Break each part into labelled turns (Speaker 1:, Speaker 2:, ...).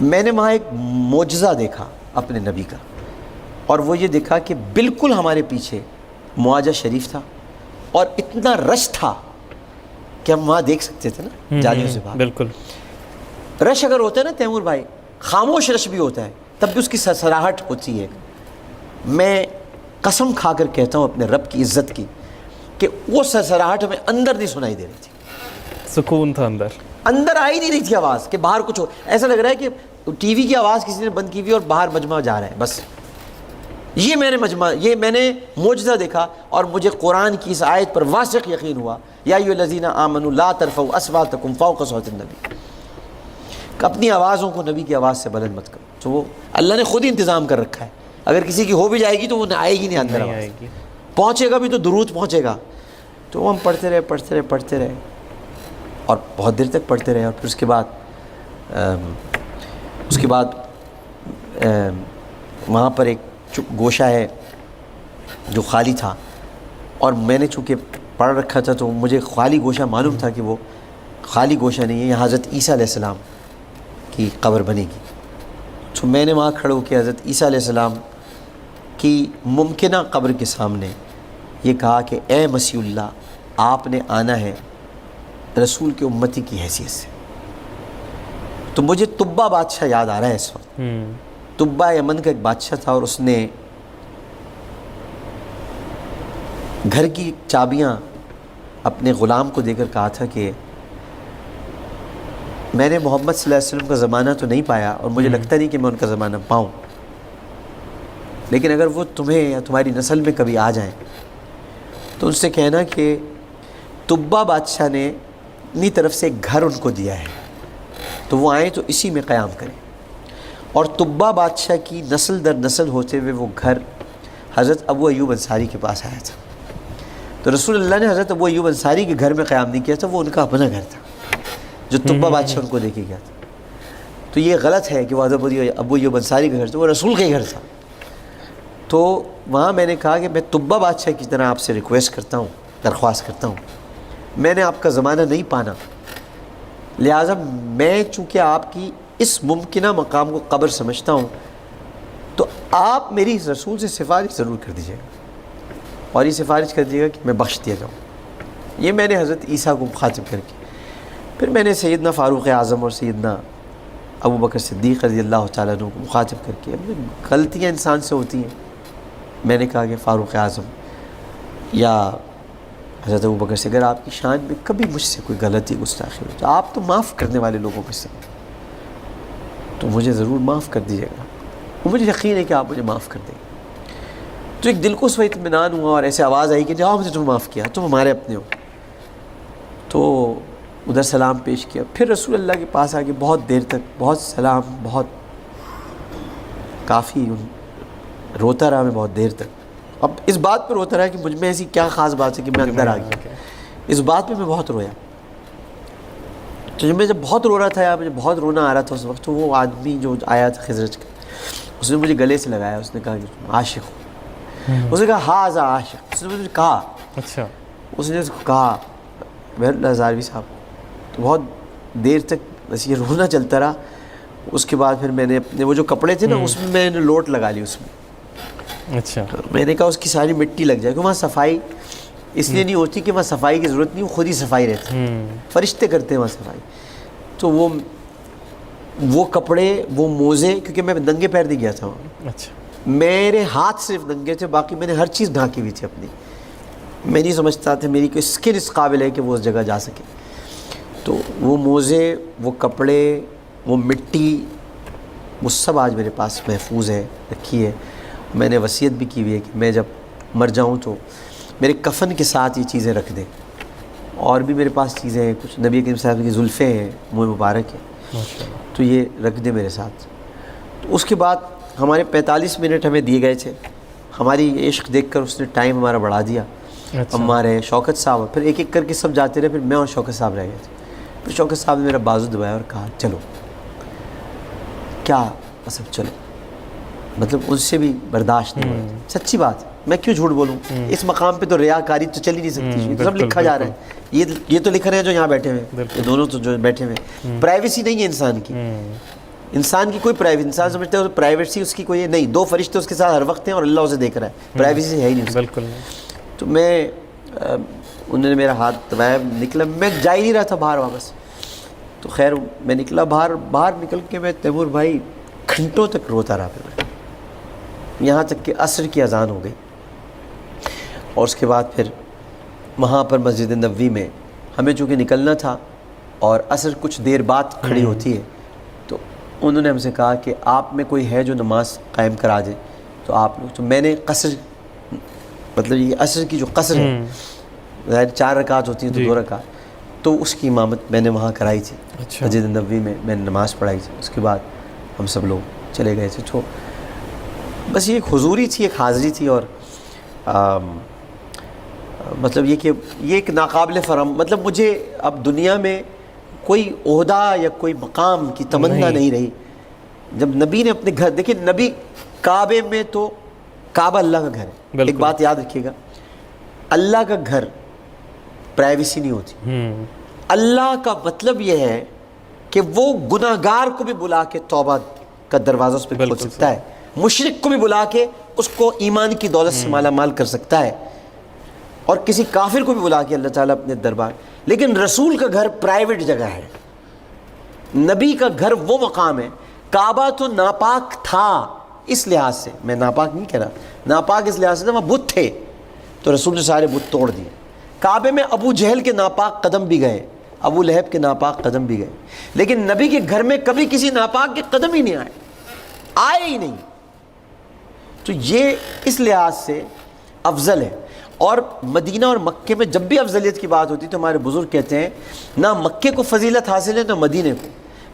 Speaker 1: میں نے وہاں ایک معجزہ دیکھا اپنے نبی کا، اور وہ یہ دیکھا کہ بالکل ہمارے پیچھے معاجہ شریف تھا اور اتنا رش تھا کہ ہم وہاں دیکھ سکتے تھے نا جالیوں سے باہر.
Speaker 2: بالکل
Speaker 1: رش اگر ہوتا ہے نا تیمور بھائی، خاموش رش بھی ہوتا ہے، تب بھی اس کی سرسراہٹ ہوتی ہے. میں قسم کھا کر کہتا ہوں اپنے رب کی عزت کی کہ وہ سرسراہٹ ہمیں اندر نہیں سنائی دے رہی تھی.
Speaker 2: سکون تھا
Speaker 1: اندر آ ہی نہیں رہی تھی آواز کہ باہر کچھ ہو. ایسا لگ رہا ہے کہ ٹی وی کی آواز کسی نے بند کی ہوئی اور باہر مجمع جا رہا ہے. بس یہ میں نے معجزہ دیکھا، اور مجھے قرآن کی اس آیت پر واثق یقین ہوا، یا ایھا الذین آمنوا لا ترفعوا اصواتکم فوق صوت النبی، کہ اپنی آوازوں کو نبی کی آواز سے بلند مت کرو. تو وہ اللہ نے خود ہی انتظام کر رکھا ہے، اگر کسی کی ہو بھی جائے گی تو وہ آئے گی نہیں اندر آواز، پہنچے گا بھی تو درود پہنچے گا. تو ہم پڑھتے رہے اور بہت دیر تک پڑھتے رہے. اور پھر اس کے بعد وہاں پر ایک گوشہ ہے جو خالی تھا، اور میں نے چونکہ پڑھ رکھا تھا تو مجھے خالی گوشہ معلوم تھا کہ وہ خالی گوشہ نہیں ہے، یہاں حضرت عیسیٰ علیہ السلام کی قبر بنے گی. تو میں نے وہاں کھڑے ہو کے حضرت عیسیٰ علیہ السلام کی ممکنہ قبر کے سامنے یہ کہا کہ اے مسیح اللہ، آپ نے آنا ہے رسول کے امتی کی حیثیت سے. تو مجھے تبا بادشاہ یاد آ رہا ہے اس وقت. تبا یمن کا ایک بادشاہ تھا، اور اس نے گھر کی چابیاں اپنے غلام کو دے کر کہا تھا کہ میں نے محمد صلی اللہ علیہ وسلم کا زمانہ تو نہیں پایا، اور مجھے لگتا نہیں کہ میں ان کا زمانہ پاؤں، لیکن اگر وہ تمہیں یا تمہاری نسل میں کبھی آ جائیں تو ان سے کہنا کہ تبا بادشاہ نے اپنی طرف سے ایک گھر ان کو دیا ہے، تو وہ آئیں تو اسی میں قیام کریں. اور تبا بادشاہ کی نسل در نسل ہوتے ہوئے وہ گھر حضرت ابو ایوب انصاری کے پاس آیا تھا. تو رسول اللہ نے حضرت ابو ایوب انصاری کے گھر میں قیام نہیں کیا تھا، وہ ان کا اپنا گھر تھا جو تبا بادشاہ ان کو دے کے گیا تھا. تو یہ غلط ہے کہ وہ حضرت ابو ایوب انصاری کا گھر تھا، وہ رسول کا ہی گھر تھا. تو وہاں میں نے کہا کہ میں تبا بادشاہ کی طرح آپ سے ریکویسٹ کرتا ہوں، درخواست کرتا ہوں، میں نے آپ کا زمانہ نہیں پانا، لہٰذا میں چونکہ آپ کی اس ممکنہ مقام کو قبر سمجھتا ہوں، تو آپ میری اس رسول سے سفارش ضرور کر دیجیے گا، اور یہ سفارش کر دیجیے گا کہ میں بخش دیا جاؤں. یہ میں نے حضرت عیسیٰ کو مخاطب کر کے، پھر میں نے سیدنا فاروق اعظم اور سیدنا ابو بکر صدیق رضی اللہ تعالیٰ عنہ کو مخاطب کر کے، غلطیاں انسان سے ہوتی ہیں، میں نے کہا کہ فاروق اعظم یا حضرت ابو بکر سے اگر آپ کی شان میں کبھی مجھ سے کوئی غلطی گستاخی ہو تو آپ تو معاف کرنے والے لوگوں میں سے، تو مجھے ضرور معاف کر دیجیے گا، اور مجھے یقین ہے کہ آپ مجھے معاف کر دیں گے. تو ایک دل کو اس وقت اطمینان ہوا، اور ایسے آواز آئی کہ جاؤ، مجھے تم معاف کیا، تم ہمارے اپنے ہو. تو ادھر سلام پیش کیا، پھر رسول اللہ کے پاس آ کے بہت دیر تک بہت سلام، بہت کافی روتا رہا میں بہت دیر تک. اب اس بات پر روتا رہا کہ مجھ میں ایسی کیا خاص بات ہے کہ میں اندر آ گیا، اس بات پہ میں بہت رویا. تو جب بہت رو رہا تھا یا مجھے بہت رونا آ رہا تھا اس وقت، تو وہ آدمی جو آیا تھا خزرج کا، اس نے مجھے گلے سے لگایا، اس نے کہا کہ تم عاشق ہو. اس نے کہا ہاذا عاشق، اس نے مجھے کہا،
Speaker 2: اچھا
Speaker 1: اس نے اس کو کہا بہر اللہ ہزاروی صاحب. تو بہت دیر تک بس یہ رونا چلتا رہا. اس کے بعد پھر میں نے اپنے وہ جو کپڑے تھے نا اس میں نے لوٹ لگا لی اس میں.
Speaker 2: اچھا
Speaker 1: میں نے کہا اس کی ساری مٹی لگ جائے، کہ وہاں صفائی اس لیے نہیں ہوتی کہ وہاں صفائی کی ضرورت نہیں، وہ خود ہی صفائی رہتی ہے، فرشتے کرتے ہیں وہاں صفائی. تو وہ کپڑے، وہ موزے، کیونکہ میں ننگے پیر نہیں گیا تھا وہاں،
Speaker 2: اچھا
Speaker 1: میرے ہاتھ صرف ننگے تھے، باقی میں نے ہر چیز ڈھانکی ہوئی تھی اپنی. میں نہیں سمجھتا تھا میری کوئی اسکن اس قابل ہے کہ وہ اس جگہ جا سکے. تو وہ موزے، وہ کپڑے، وہ مٹی، وہ سب آج میرے پاس محفوظ ہے، رکھی ہے. میں نے وصیت بھی کی ہوئی ہے کہ میں جب مر جاؤں تو میرے کفن کے ساتھ یہ چیزیں رکھ دیں. اور بھی میرے پاس چیزیں ہیں، کچھ نبی کریم صاحب کی زلفیں ہیں، منہ مبارک ہے، تو یہ رکھ دیں میرے ساتھ. تو اس کے بعد ہمارے 45 منٹ ہمیں دیے گئے تھے. ہماری عشق دیکھ کر اس نے ٹائم ہمارا بڑھا دیا. ہمارے شوکت صاحب پھر ایک ایک کر کے سب جاتے رہے، پھر میں اور شوکت صاحب رہ گئے تھے. پھر شوکت صاحب نے میرا بازو دبایا اور کہا چلو. کیا مطلب چلو، مطلب ان سے بھی برداشت نہیں ہوا. سچی بات، میں کیوں جھوٹ بولوں؟ اس مقام پہ تو ریاکاری تو چل ہی نہیں سکتی. سب لکھا جا رہا ہے، یہ تو لکھ رہے ہیں جو یہاں بیٹھے ہوئے، یہ دونوں تو جو بیٹھے ہوئے، پرائیویسی نہیں ہے انسان کی. انسان کی کوئی پرائیویسی، انسان سمجھتا ہے پرائیویسی اس کی کوئی نہیں، 2 فرشتے اس کے ساتھ ہر وقت ہیں اور اللہ اسے دیکھ رہا ہے، پرائیویسی ہے ہی نہیں اس کی۔
Speaker 2: بالکل نہیں۔
Speaker 1: تو میں انہوں نے میرا ہاتھ دبایا، نکلا، میں جا ہی نہیں رہا تھا باہر واپس، تو خیر میں نکلا باہر نکل کے میں تیمور بھائی گھنٹوں تک روتا رہا، پھر یہاں تک کہ عصر کی اذان ہو گئی، اور اس کے بعد پھر وہاں پر مسجد نبوی میں ہمیں چونکہ نکلنا تھا اور عصر کچھ دیر بعد کھڑی ہوتی ہے، تو انہوں نے ہم سے کہا کہ آپ میں کوئی ہے جو نماز قائم کرا دے، تو آپ لوگ، تو میں نے قصر، مطلب یہ عصر کی جو قصر ہے، ظاہر 4 رکعت ہوتی ہیں تو 2 رکعت، تو اس کی امامت میں نے وہاں کرائی تھی مسجد نبوی میں، میں نے نماز پڑھائی تھی، اس کے بعد ہم سب لوگ چلے گئے تھے۔ تو بس یہ ایک حضوری تھی، ایک حاضری تھی، اور مطلب یہ کہ یہ ایک ناقابل فرام، مطلب مجھے اب دنیا میں کوئی عہدہ یا کوئی مقام کی تمنا نہیں رہی۔ جب نبی نے اپنے گھر، دیکھیں نبی کعبے میں، تو کعبہ اللہ کا گھر ہے، ایک بات یاد رکھیے گا، اللہ کا گھر پرائیویسی نہیں ہوتی۔ اللہ کا مطلب یہ ہے کہ وہ گناہگار کو بھی بلا کے توبہ کا دروازہ اس پہ کھول سکتا ہے، مشرک کو بھی بلا کے اس کو ایمان کی دولت سے مالا مال کر سکتا ہے، اور کسی کافر کو بھی بلا کے اللہ تعالیٰ اپنے دربار۔ لیکن رسول کا گھر پرائیویٹ جگہ ہے، نبی کا گھر وہ مقام ہے۔ کعبہ تو ناپاک تھا اس لحاظ سے، میں ناپاک نہیں کہہ رہا، ناپاک اس لحاظ سے وہاں بت تھے، تو رسول نے سارے بت توڑ دیے۔ کعبے میں ابو جہل کے ناپاک قدم بھی گئے، ابو لہب کے ناپاک قدم بھی گئے، لیکن نبی کے گھر میں کبھی کسی ناپاک کے قدم ہی نہیں آئے ہی نہیں۔ تو یہ اس لحاظ سے افضل ہے۔ اور مدینہ اور مکے میں جب بھی افضلیت کی بات ہوتی ہے تو ہمارے بزرگ کہتے ہیں نہ مکے کو فضیلت حاصل ہے نہ مدینے کو،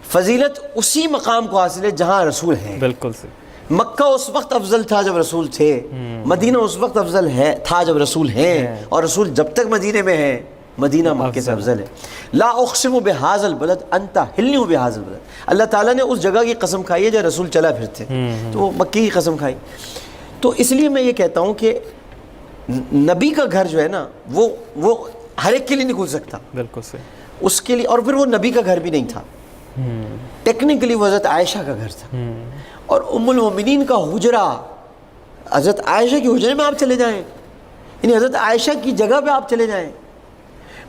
Speaker 1: فضیلت اسی مقام کو حاصل ہے جہاں رسول ہے۔
Speaker 2: بالکل سے،
Speaker 1: مکہ اس وقت افضل تھا جب رسول تھے، مدینہ اس وقت افضل تھا جب رسول ہیں، اور رسول جب تک مدینے میں ہیں مدینہ مکے سے افضل ہے۔ لا اقسم بہذا البلد انت حل بہذا البلد، اللہ تعالیٰ نے اس جگہ کی قسم کھائی ہے جہاں رسول چلا پھرتے، تو وہ مکے کی قسم کھائی۔ تو اس لیے میں یہ کہتا ہوں کہ نبی کا گھر جو ہے نا وہ ہر ایک کے لیے نہیں کھل سکتا،
Speaker 2: بالکل سے
Speaker 1: اس کے لیے، اور پھر وہ نبی کا گھر بھی نہیں تھا، ٹیکنیکلی وہ حضرت عائشہ کا گھر تھا، اور ام المومنین کا حجرہ، حضرت عائشہ کے حجرے میں آپ چلے جائیں، یعنی حضرت عائشہ کی جگہ پہ آپ چلے جائیں،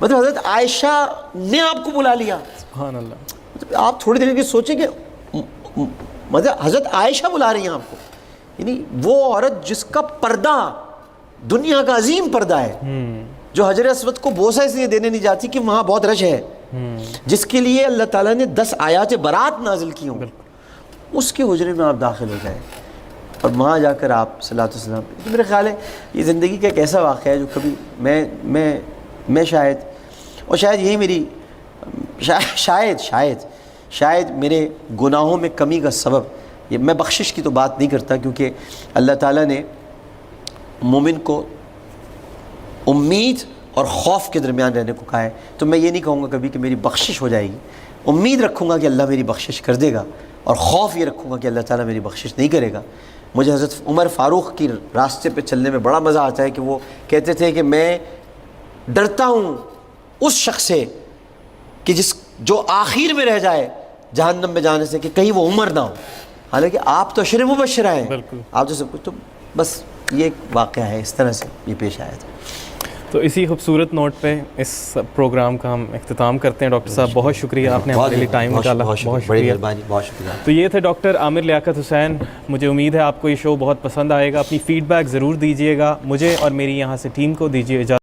Speaker 1: مطلب حضرت عائشہ نے آپ کو بلا لیا،
Speaker 2: سبحان اللہ۔
Speaker 1: مطلب آپ تھوڑی دیر کے سوچیں کہ مطلب حضرت عائشہ بلا رہی ہیں آپ کو، یعنی وہ عورت جس کا پردہ دنیا کا عظیم پردہ ہے، جو حجر اسود کو بوسہ اس لیے دینے نہیں جاتی کہ وہاں بہت رش ہے، جس کے لیے اللہ تعالیٰ نے 10 آیات برات نازل کی ہوں، اس کے حجرے میں آپ داخل ہو جائیں اور وہاں جا کر آپ صلاۃ والسلام۔ میرے خیال ہے یہ زندگی کا ایک ایسا واقعہ ہے جو کبھی میں شاید یہی میری شاید میرے گناہوں میں کمی کا سبب، میں بخشش کی تو بات نہیں کرتا کیونکہ اللہ تعالیٰ نے مومن کو امید اور خوف کے درمیان رہنے کو کہا ہے، تو میں یہ نہیں کہوں گا کبھی کہ میری بخشش ہو جائے گی، امید رکھوں گا کہ اللہ میری بخشش کر دے گا، اور خوف یہ رکھوں گا کہ اللہ تعالیٰ میری بخشش نہیں کرے گا۔ مجھے حضرت عمر فاروق کی راستے پہ چلنے میں بڑا مزہ آتا ہے کہ وہ کہتے تھے کہ میں ڈرتا ہوں اس شخص سے کہ جو آخر میں رہ جائے جہنم میں جانے سے، کہ کہیں وہ عمر نہ ہو، حالانکہ آپ تو اشر مبشرہ ہیں، آپ تو سب کچھ، تو بس یہ ایک واقعہ ہے، اس طرح سے یہ پیش آیا تھا۔
Speaker 2: تو اسی خوبصورت نوٹ پہ اس پروگرام کا ہم اختتام کرتے ہیں۔ ڈاکٹر صاحب بہت شکریہ، آپ نے ہمارے لیے ٹائم نکالا، بہت شکریہ، بہت شکریہ۔ تو یہ تھے ڈاکٹر عامر لیاقت حسین۔ مجھے امید ہے آپ کو یہ شو بہت پسند آئے گا، اپنی فیڈ بیک ضرور دیجیے گا، مجھے اور میری یہاں سے ٹیم کو دیجیے اجازت۔